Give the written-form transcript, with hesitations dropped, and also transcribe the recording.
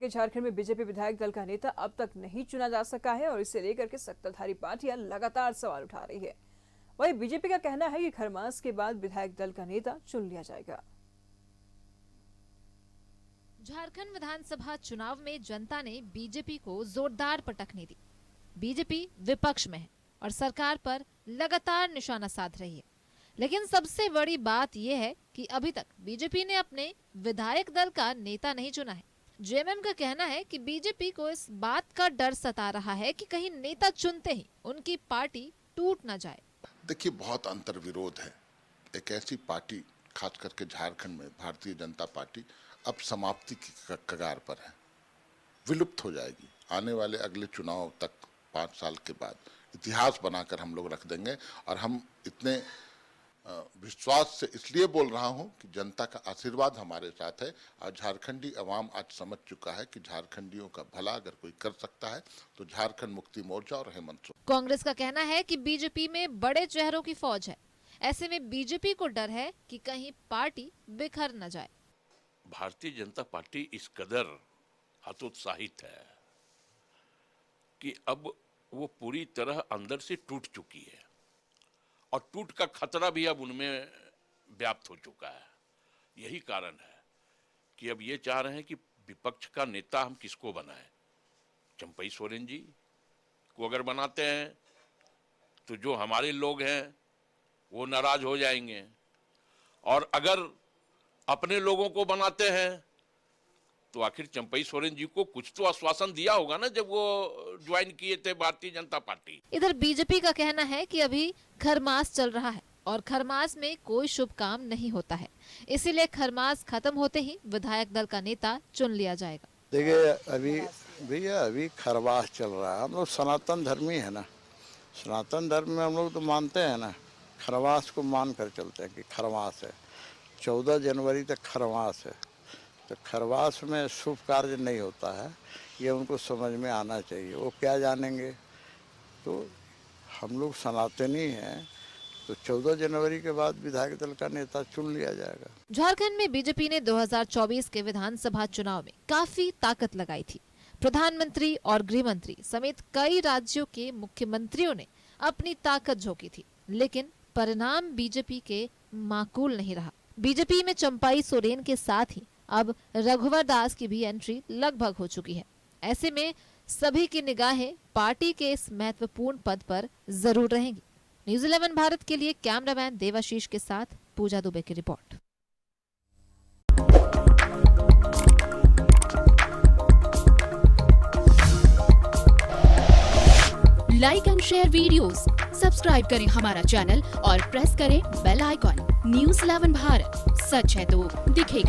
कि झारखंड में बीजेपी विधायक दल का नेता अब तक नहीं चुना जा सका है और इसे लेकर के सत्ताधारी पार्टियां लगातार सवाल उठा रही है। वहीं बीजेपी का कहना है कि खरमास के बाद विधायक दल का नेता चुन लिया जाएगा। झारखंड विधानसभा चुनाव में जनता ने बीजेपी को जोरदार पटखनी दी। बीजेपी विपक्ष में है और सरकार पर लगातार निशाना साध रही है, लेकिन सबसे बड़ी बात यह है कि अभी तक बीजेपी ने अपने विधायक दल का नेता नहीं चुना है। जेएमएम का कहना है कि बीजेपी को इस बात का डर सता रहा है कि कहीं नेता चुनते ही उनकी पार्टी टूट न जाए। देखिए, बहुत अंतर्विरोध है। एक ऐसी पार्टी, खास करके झारखंड में भारतीय जनता पार्टी अब समाप्ति की कगार पर है, विलुप्त हो जाएगी। आने वाले अगले चुनाव तक 5 साल के बाद इतिहास बनाकर हम लोग रख देंगे। और हम इतने विश्वास से इसलिए बोल रहा हूं कि जनता का आशीर्वाद हमारे साथ है और झारखंडी अवाम आज समझ चुका है कि झारखंडियों का भला अगर कोई कर सकता है तो झारखंड मुक्ति मोर्चा और हेमंत सोरेन। कांग्रेस का कहना है कि बीजेपी में बड़े चेहरों की फौज है, ऐसे में बीजेपी को डर है कि कहीं पार्टी बिखर न जाए। भारतीय जनता पार्टी इस कदर हतोत्साहित है कि अब वो पूरी तरह अंदर से टूट चुकी है और टूट का खतरा भी अब उनमें व्याप्त हो चुका है। यही कारण है कि अब ये चाह रहे हैं कि विपक्ष का नेता हम किसको बनाएं। चंपई सोरेन जी को अगर बनाते हैं तो जो हमारे लोग हैं वो नाराज हो जाएंगे, और अगर अपने लोगों को बनाते हैं तो आखिर चंपई सोरेन जी को कुछ तो आश्वासन दिया होगा ना जब वो ज्वाइन किए थे भारतीय जनता पार्टी। इधर बीजेपी का कहना है कि अभी खरमास चल रहा है और खरमास में कोई शुभ काम नहीं होता है, इसीलिए खरमास खत्म होते ही विधायक दल का नेता चुन लिया जाएगा। देखिए अभी खरमास चल रहा है। हम लोग सनातन धर्मी है ना, सनातन धर्म में हम लोग तो मानते हैं ना, खरमास को मान कर चलते हैं कि खरमास है। 14 जनवरी तक खरमास है, तो खरवास में शुभ कार्य नहीं होता है, ये उनको समझ में आना चाहिए। वो क्या जानेंगे। तो हम लोग सनातनी हैं, तो 14 जनवरी के बाद विधायक दल का नेता चुन लिया जाएगा। झारखंड में बीजेपी ने 2024 के विधानसभा चुनाव में काफी ताकत लगाई थी। प्रधानमंत्री और गृह मंत्री समेत कई राज्यों के मुख्यमंत्रियों ने अपनी ताकत झोंकी थी, लेकिन परिणाम बीजेपी के माकूल नहीं रहा। बीजेपी में चंपई सोरेन के साथ ही अब रघुवर दास की भी एंट्री लगभग हो चुकी है। ऐसे में सभी की निगाहें पार्टी के इस महत्वपूर्ण पद पर जरूर रहेंगी। न्यूज़ 11 भारत के लिए कैमरामैन देवाशीष के साथ पूजा दुबे की report. Like and share videos, subscribe करें हमारा चैनल और प्रेस करें बेल आइकॉन। न्यूज़ 11 भारत, सच है तो दिखेगा।